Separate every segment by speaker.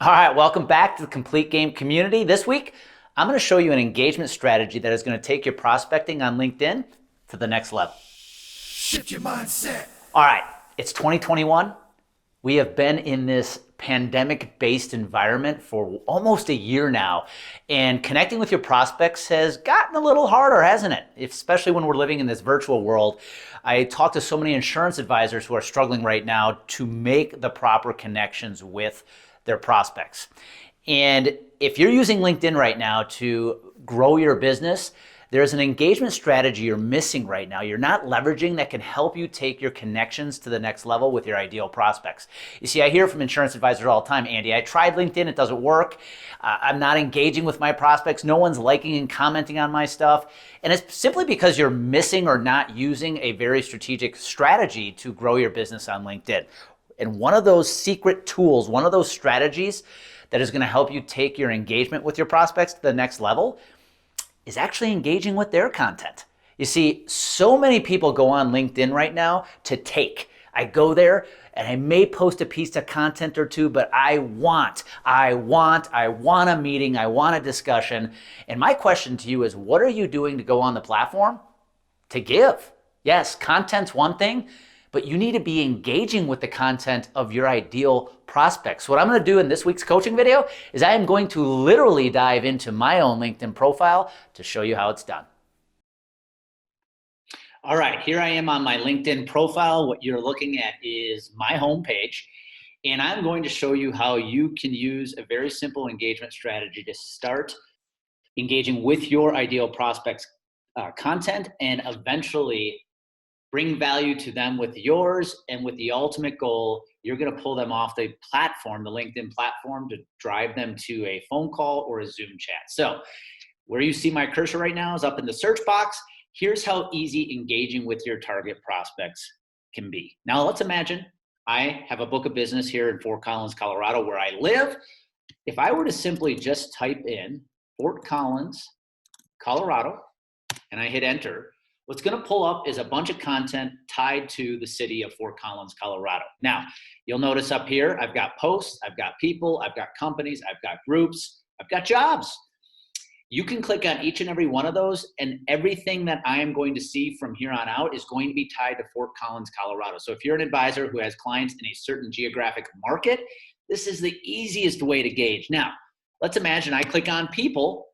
Speaker 1: All right, welcome back to the Complete Game community. This week, I'm going to show you an engagement strategy that is going to take your prospecting on LinkedIn to the next level.
Speaker 2: Shift your mindset.
Speaker 1: All right, it's 2021. We have been in this pandemic-based environment for almost a year now, and connecting with your prospects has gotten a little harder, hasn't it? Especially when we're living in this virtual world. I talk to so many insurance advisors who are struggling right now to make the proper connections with their prospects. And if you're using LinkedIn right now to grow your business, there's an engagement strategy you're missing right now. You're not leveraging that can help you take your connections to the next level with your ideal prospects. You see, I hear from insurance advisors all the time, Andy, I tried LinkedIn, it doesn't work. I'm not engaging with my prospects. No one's liking and commenting on my stuff. And it's simply because you're missing or not using a very strategic strategy to grow your business on LinkedIn. And one of those secret tools, one of those strategies that is going to help you take your engagement with your prospects to the next level is actually engaging with their content. You see, so many people go on LinkedIn right now to take. I go there and I may post a piece of content or two, but I want a meeting, I want a discussion. And my question to you is, what are you doing to go on the platform? To give. Yes, content's one thing, but you need to be engaging with the content of your ideal prospects. What I'm going to do in this week's coaching video is I am going to literally dive into my own LinkedIn profile to show you how it's done. All right, here I am on my LinkedIn profile. What you're looking at is my homepage, and I'm going to show you how you can use a very simple engagement strategy to start engaging with your ideal prospects' content and eventually bring value to them with yours, and with the ultimate goal, you're going to pull them off the platform, the LinkedIn platform, to drive them to a phone call or a Zoom chat. So where you see my cursor right now is up in the search box. Here's how easy engaging with your target prospects can be. Now let's imagine I have a book of business here in Fort Collins, Colorado, where I live. If I were to simply just type in Fort Collins, Colorado, and I hit enter, what's going to pull up is a bunch of content tied to the city of Fort Collins, Colorado. Now, you'll notice up here, I've got posts, I've got people, I've got companies, I've got groups, I've got jobs. You can click on each and every one of those, and everything that I am going to see from here on out is going to be tied to Fort Collins, Colorado. So if you're an advisor who has clients in a certain geographic market, this is the easiest way to gauge. Now, let's imagine I click on people.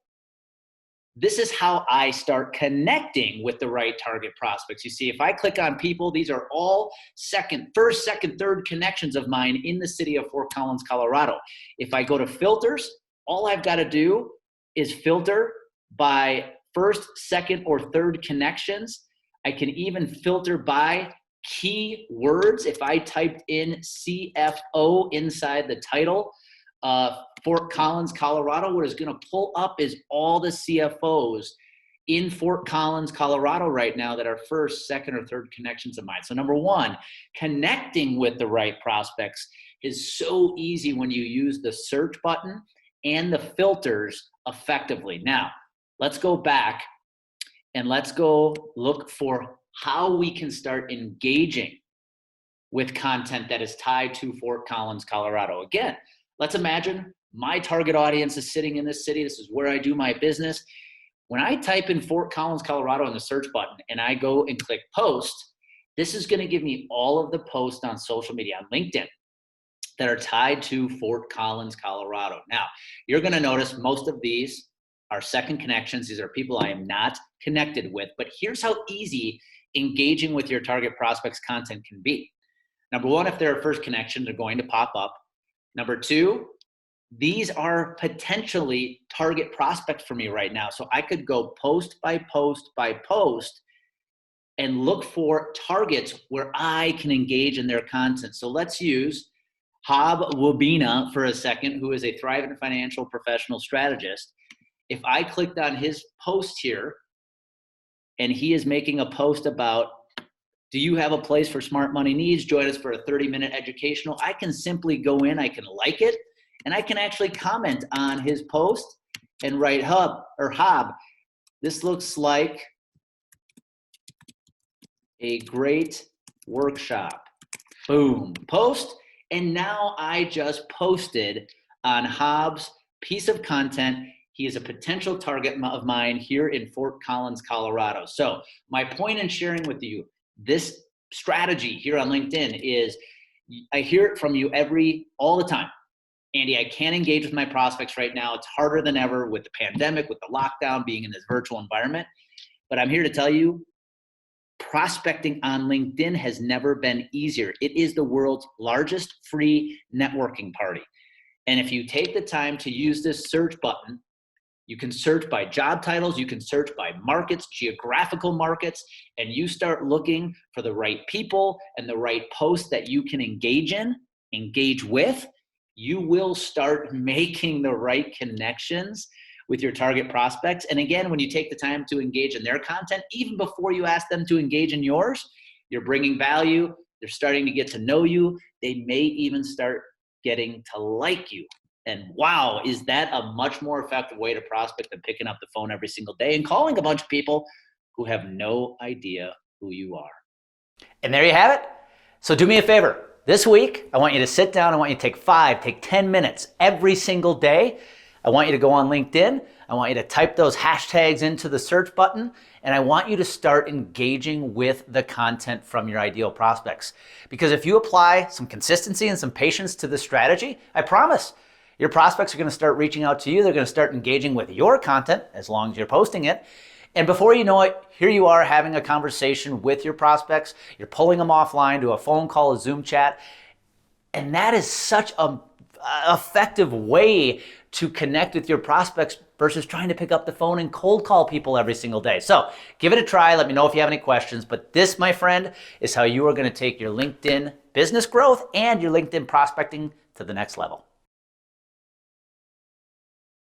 Speaker 1: This is how I start connecting with the right target prospects. You see, if I click on people, these are all first, second, third connections of mine in the city of Fort Collins, Colorado. If I go to filters, all I've got to do is filter by first, second, or third connections. I can even filter by keywords. If I typed in CFO inside the title, Fort Collins, Colorado, what is going to pull up is all the CFOs in Fort Collins, Colorado right now that are first, second, or third connections of mine. So number one, connecting with the right prospects is so easy when you use the search button and the filters effectively. Now, let's go back and let's go look for how we can start engaging with content that is tied to Fort Collins, Colorado. Again, let's imagine my target audience is sitting in this city. This is where I do my business. When I type in Fort Collins, Colorado in the search button and I go and click post, this is going to give me all of the posts on social media, on LinkedIn, that are tied to Fort Collins, Colorado. Now, you're going to notice most of these are second connections. These are people I am not connected with. But here's how easy engaging with your target prospects content can be. Number one, if they're a first connection, they're going to pop up. Number two, these are potentially target prospects for me right now. So I could go post by post by post and look for targets where I can engage in their content. So let's use Hab Wabina for a second, who is a thriving financial professional strategist. If I clicked on his post here, and he is making a post about, do you have a place for smart money needs? Join us for a 30-minute educational. I can simply go in, I can like it, and I can actually comment on his post and write Hab, this looks like a great workshop. Boom, post. And now I just posted on Hobbs' piece of content. He is a potential target of mine here in Fort Collins, Colorado. So my point in sharing with you this strategy here on LinkedIn is I hear it from you all the time. Andy, I can't engage with my prospects right now. It's harder than ever with the pandemic, with the lockdown, being in this virtual environment. But I'm here to tell you, prospecting on LinkedIn has never been easier. It is the world's largest free networking party. And if you take the time to use this search button, you can search by job titles, you can search by markets, geographical markets, and you start looking for the right people and the right posts that you can engage with, you will start making the right connections with your target prospects. And again, when you take the time to engage in their content, even before you ask them to engage in yours, you're bringing value, they're starting to get to know you, they may even start getting to like you. And wow, is that a much more effective way to prospect than picking up the phone every single day and calling a bunch of people who have no idea who you are.
Speaker 3: And there you have it. So do me a favor. This week, I want you to sit down. I want you to take 10 minutes every single day. I want you to go on LinkedIn. I want you to type those hashtags into the search button. And I want you to start engaging with the content from your ideal prospects. Because if you apply some consistency and some patience to this strategy, I promise your prospects are going to start reaching out to you. They're going to start engaging with your content as long as you're posting it. And before you know it, here you are having a conversation with your prospects. You're pulling them offline to a phone call, a Zoom chat. And that is such an effective way to connect with your prospects versus trying to pick up the phone and cold call people every single day. So give it a try. Let me know if you have any questions. But this, my friend, is how you are going to take your LinkedIn business growth and your LinkedIn prospecting to the next level.